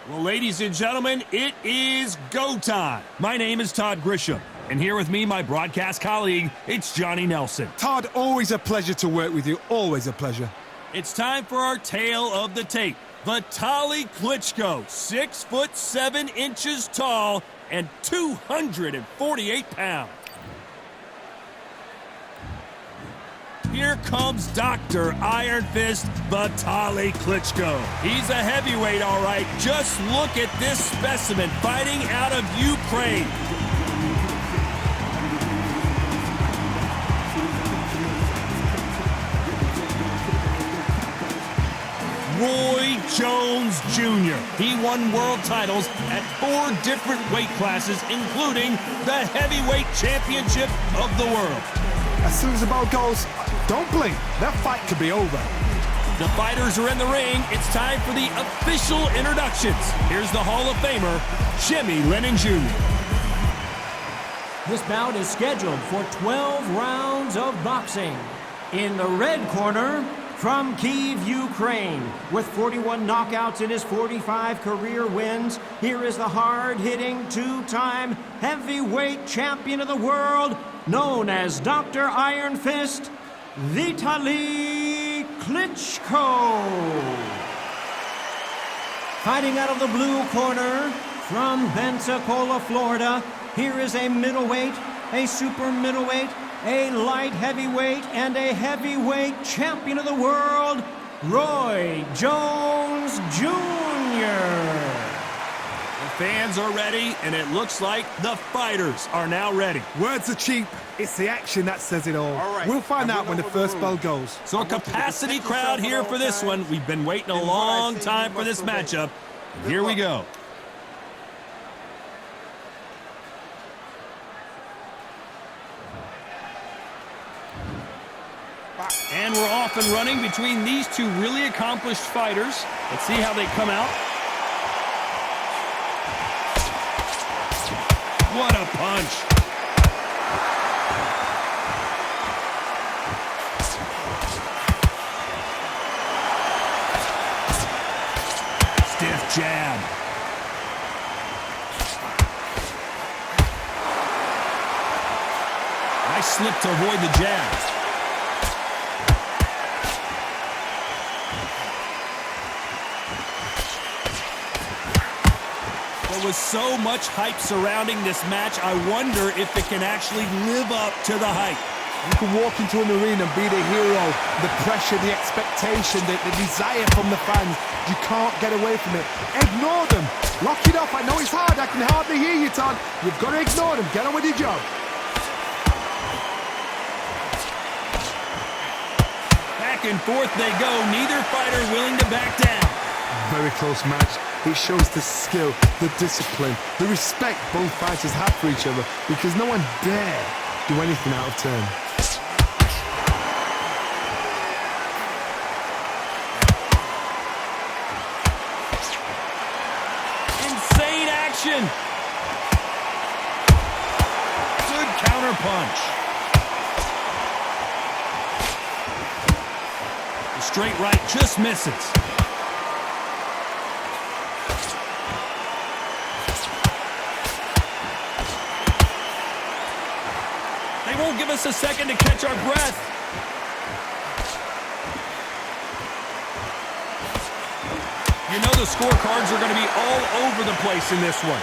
Well, ladies and gentlemen, it is go time. My name is Todd Grisham, and here with me, my broadcast colleague, it's Johnny Nelson. Todd, always a pleasure to work with you. Always a pleasure. It's time for our tale of the tape. Vitali Klitschko, 6'7" tall and 248 pounds. Here comes Dr. Iron Fist Vitali Klitschko. He's a heavyweight, all right. Just look at this specimen fighting out of Ukraine. Roy Jones Jr. He won world titles at 4 different weight classes, including the heavyweight championship of the world. As soon as the ball goes, don't blink. That fight could be over. The fighters are in the ring. It's time for the official introductions. Here's the Hall of Famer, Jimmy Lennon Jr. This bout is scheduled for 12 rounds of boxing. In the red corner, from Kyiv, Ukraine, with 41 knockouts in his 45 career wins, here is the hard-hitting 2-time heavyweight champion of the world, known as Dr. Iron Fist, Vitali Klitschko. Fighting out of the blue corner, from Pensacola, Florida, here is a middleweight, a super middleweight, a light heavyweight, and a heavyweight champion of the world, Roy Jones Jr. The fans are ready, and it looks like the fighters are now ready. Words are cheap. It's the action that says it all. We'll find out when the first bell goes. So a capacity crowd here for this one. We've been waiting a long time for this matchup. And here we go. And we're off and running between these two really accomplished fighters. Let's see how they come out. What a punch. Stiff jab. Nice slip to avoid the jab. There was so much hype surrounding this match, I wonder if it can actually live up to the hype. You can walk into an arena and be the hero, the pressure, the expectation, the desire from the fans. You can't get away from it. Ignore them. Lock it up. I know it's hard. I can hardly hear you, Todd. You've got to ignore them. Get on with your job. Back and forth they go. Neither fighter willing to back down. Very close match. It shows the skill, the discipline, the respect both fighters have for each other, because no one dare do anything out of turn. Insane action. Good counter punch. The straight right just misses. They won't give us a second to catch our breath. You know the scorecards are going to be all over the place in this one.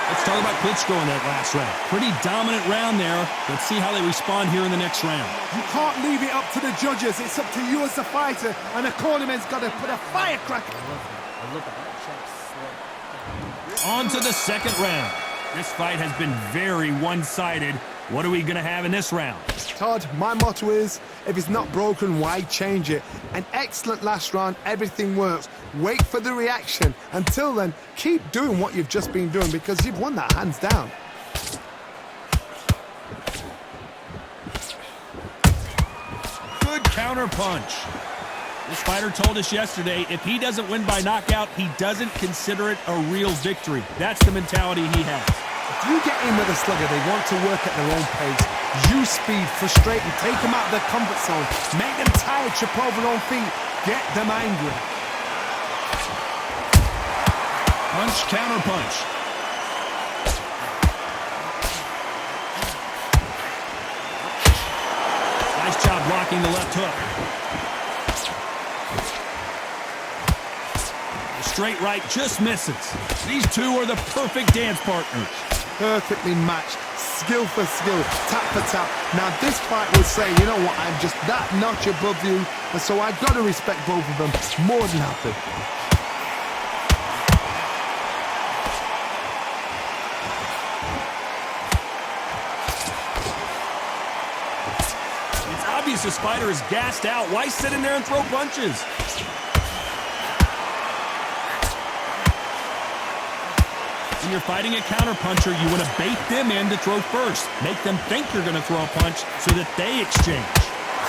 Let's talk about Klitschko in that last round. Pretty dominant round there. Let's see how they respond here in the next round. You can't leave it up to the judges. It's up to you as the fighter, and the cornerman's got to put a firecracker. On to the second round. This fight has been very one-sided. What are we going to have in this round? Todd, my motto is, if it's not broken, why change it? An excellent last round, everything works. Wait for the reaction. Until then, keep doing what you've just been doing, because you've won that hands down. Good counter punch. This fighter told us yesterday, if he doesn't win by knockout, he doesn't consider it a real victory. That's the mentality he has. You get in with a slugger, they want to work at their own pace. Use speed, frustrate them, take them out of their comfort zone, make them tired, trip over their own feet, get them angry. Punch, counter punch. Nice job blocking the left hook. The straight right just misses. These two are the perfect dance partners. Perfectly matched, skill for skill, tap for tap. Now this fight will say, you know what, I'm just that notch above you, and so I've got to respect both of them more than happy. It's obvious the Spider is gassed out. Why sit in there and throw punches? When you're fighting a counter-puncher, you want to bait them in to throw first. Make them think you're going to throw a punch so that they exchange.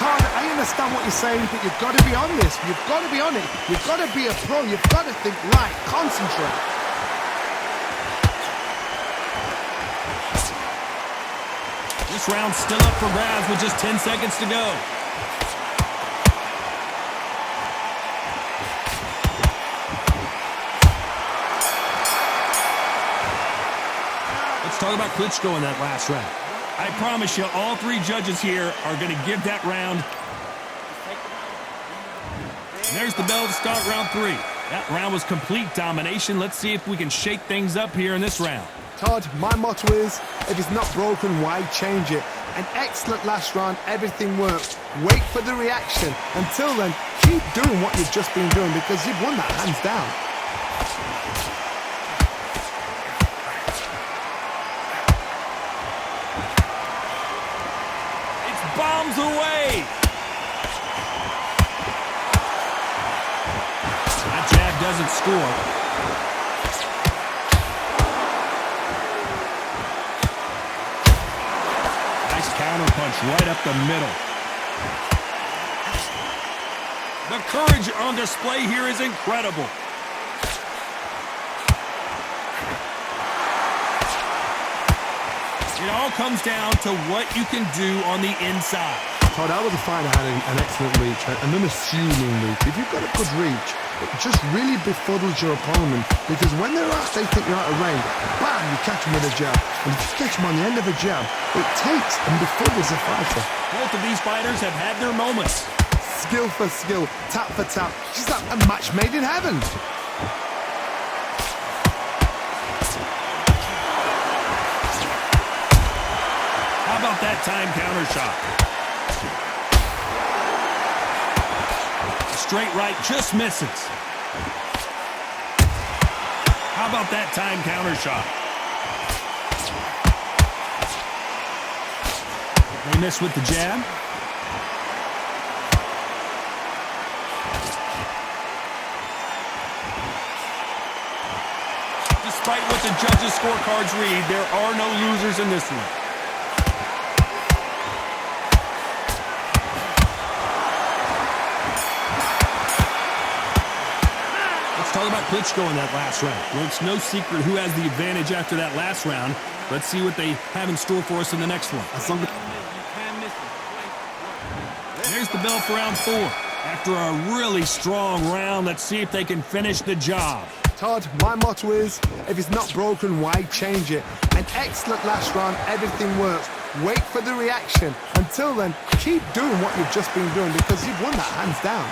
Todd, I understand what you're saying, but you've got to be on this. You've got to be on it. You've got to be a pro. You've got to think right. Concentrate. This round's still up for grabs with just 10 seconds to go. Let's talk about Klitschko in that last round. I promise you, all three judges here are going to give that round. And there's the bell to start round 3. That round was complete domination. Let's see if we can shake things up here in this round. Todd, my motto is, if it's not broken, why change it? An excellent last round, everything works. Wait for the reaction. Until then, keep doing what you've just been doing because you've won that hands down. Bombs away. That jab doesn't score. Nice counter punch right up the middle. The courage on display here is incredible. It all comes down to what you can do on the inside. Todd, that was a fight that had an excellent reach, an unassuming reach. If you've got a good reach, it just really befuddles your opponent because when they're out, they think you're out of range. Bam, you catch them with a jab. And if you catch them on the end of a jab, it takes and befuddles the fighter. Both of these fighters have had their moments. Skill for skill, tap for tap. Just like a match made in heaven. How about that time counter shot? The straight right just misses. How about that time counter shot? They miss with the jab. Despite what the judges' scorecards read, there are no losers in this one. Talk about Klitschko in that last round. Well, it's no secret who has the advantage after that last round. Let's see what they have in store for us in the next one. There's the bell for round 4. After a really strong round, let's see if they can finish the job. Todd, my motto is, if it's not broken, why change it? An excellent last round, everything works. Wait for the reaction. Until then, keep doing what you've just been doing because you've won that hands down.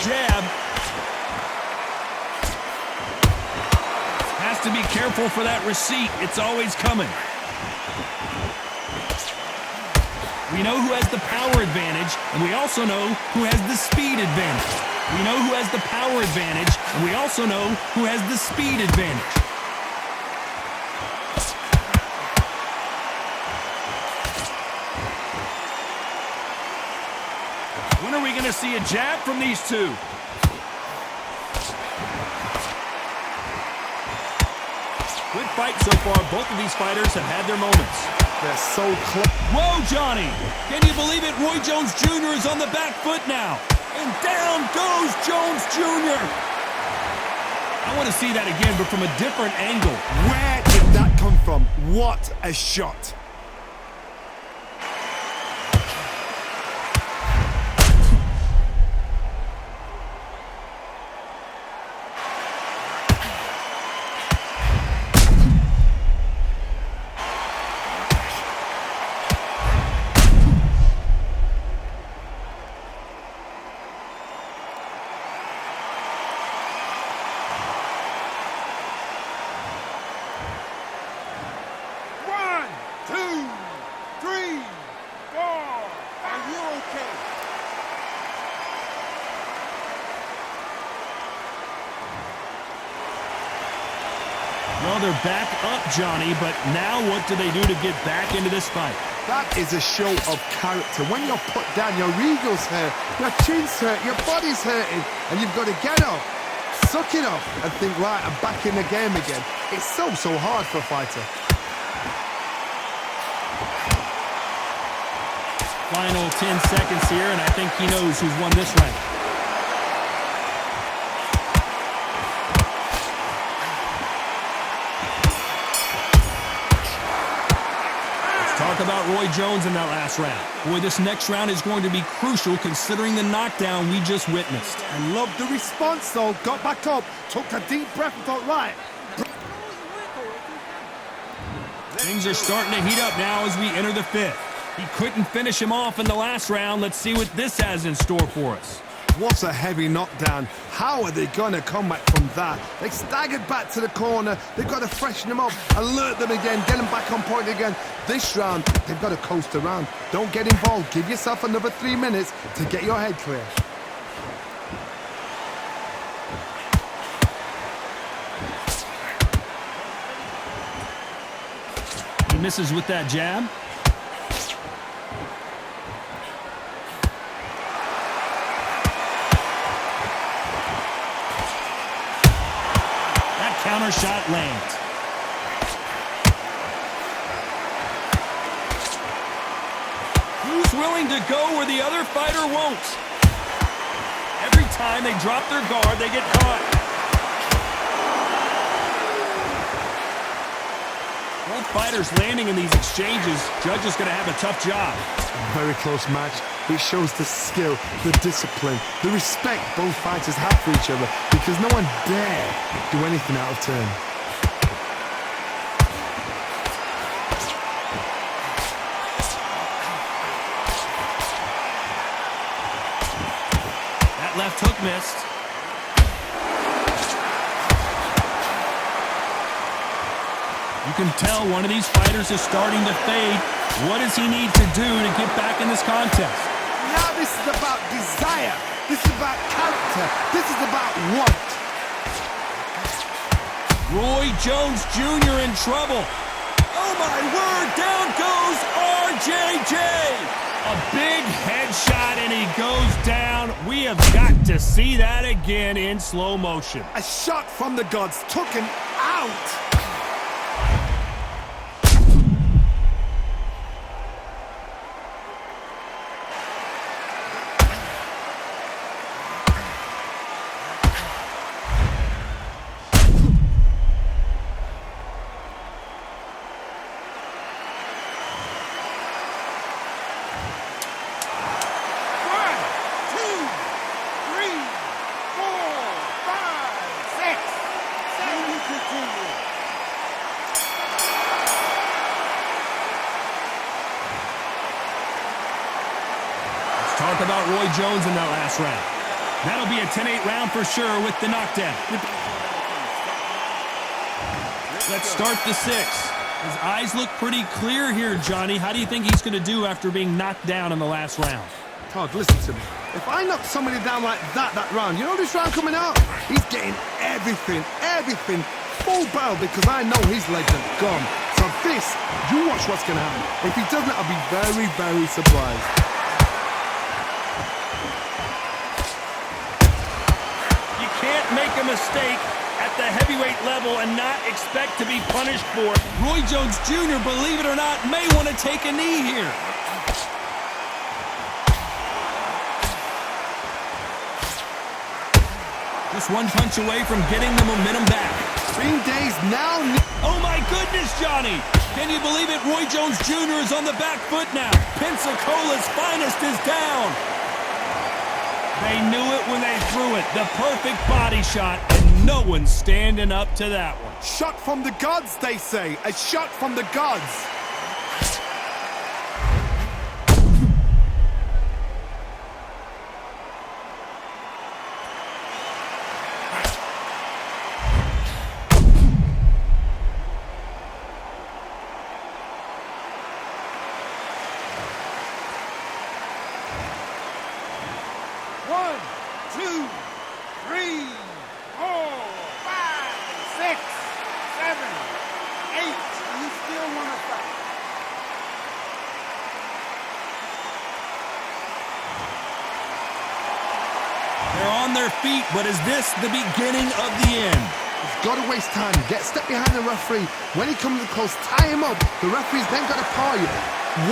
Jab. Has to be careful for that receipt. It's always coming. We know who has the power advantage, and we also know who has the speed advantage. We know who has the power advantage, and we also know who has the speed advantage. When are we going to see a jab from these two? Good fight so far. Both of these fighters have had their moments. They're so close. Whoa, Johnny! Can you believe it? Roy Jones Jr. is on the back foot now. And down goes Jones Jr. I want to see that again, but from a different angle. Where did that come from? What a shot. Well, they're back up, Johnny, but now what do they do to get back into this fight? That is a show of character. When you're put down, your ego's hurt, your chin's hurt, your body's hurting, and you've got to get up, suck it up, and think, right, I'm back in the game again. It's so hard for a fighter. Final 10 seconds here, and I think he knows who's won this round. Talk about Roy Jones in that last round. Boy, this next round is going to be crucial considering the knockdown we just witnessed. I love the response, though. Got back up, took a deep breath and thought, right. Things are starting to heat up now as we enter the fifth. He couldn't finish him off in the last round. Let's see what this has in store for us. What a heavy knockdown. How are they going to come back from that? They staggered back to the corner. They've got to freshen them up, alert them again, get them back on point again. This round, they've got to coast around. Don't get involved. Give yourself another 3 minutes to get your head clear. He misses with that jab. Counter shot lands. Who's willing to go where the other fighter won't? Every time they drop their guard, they get caught. Both fighters landing in these exchanges. Judge is going to have a tough job. Very close match. It shows the skill, the discipline, the respect both fighters have for each other because no one dare do anything out of turn. That left hook missed. You can tell one of these fighters is starting to fade. What does he need to do to get back in this contest? Now this is about desire. This is about character. This is about want. Roy Jones Jr. in trouble. Oh my word, down goes RJJ. A big headshot and he goes down. We have got to see that again in slow motion. A shot from the gods took him out. Talk about Roy Jones in that last round. That'll be a 10-8 round for sure with the knockdown. Let's start the sixth. His eyes look pretty clear here, Johnny. How do you think he's going to do after being knocked down in the last round? Todd, listen to me. If I knock somebody down like that round, you know this round coming out? He's getting everything, full barrel because I know his legs are gone. So this, you watch what's going to happen. If he doesn't, I'll be very, very surprised. Can't make a mistake at at the heavyweight level and not expect to be punished for it. Roy Jones Jr., believe it or not, may want to take a knee here. Just one punch away from getting the momentum back. 3 days now. Oh my goodness, Johnny! Can you believe it? Roy Jones Jr. is on the back foot now. Pensacola's finest is down. They knew it when they threw it. The perfect body shot, and no one's standing up to that one. Shot from the gods, they say. A shot from the gods. One, two, three, 4, 5, 6, 7, 8. You still want to fight? They're on their feet, but is this the beginning of the end? He's got to waste time. Step behind the referee. When he comes close, tie him up. The referee's then got to paw you.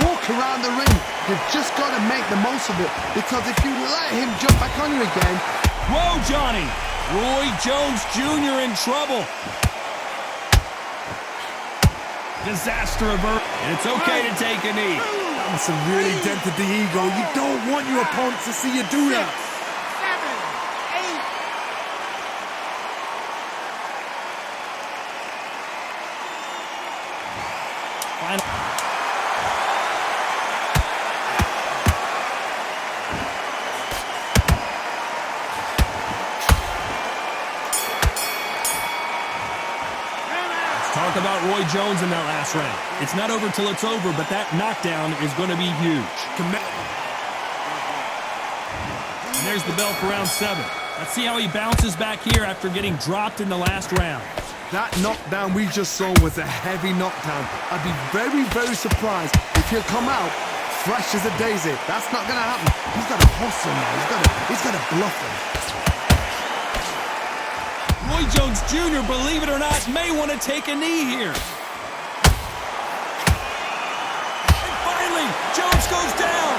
Walk around the ring. You've just got to make the most of it, because if you let him jump back on you again... Whoa, Johnny! Roy Jones Jr. in trouble. Disaster avert. It's okay to take a knee. That must have really dented the ego. You don't want your opponent to see you do that. 7, 8. Final. Talk about Roy Jones in that last round. It's not over till it's over, but that knockdown is going to be huge. And there's the bell for round 7. Let's see how he bounces back here after getting dropped in the last round. That knockdown we just saw was a heavy knockdown. I'd be very, very surprised if he'll come out fresh as a daisy. That's not going to happen. He's got to hustle now. He's got to bluff him. Roy Jones Jr., believe it or not, may want to take a knee here. And finally, Jones goes down.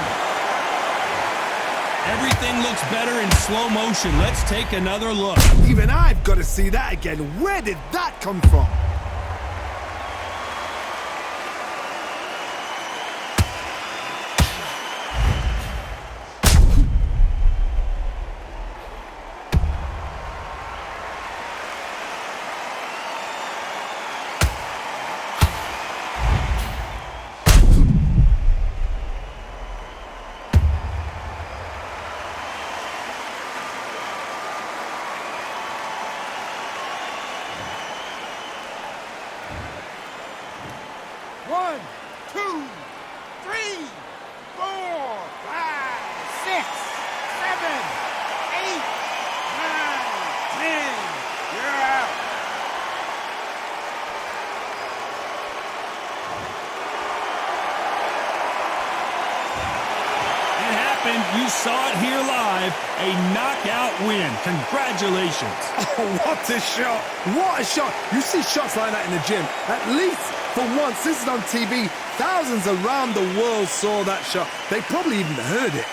Everything looks better in slow motion. Let's take another look. Even I've got to see that again. Where did that come from? One, two, three, 4, 5, 6, 7, 8, 9, 10. You're out. It happened. You saw it here live. A knockout win. Congratulations. Oh, what a shot. What a shot. You see shots like that in the gym. At least for once, this is on TV. Thousands around the world saw that shot. They probably even heard it.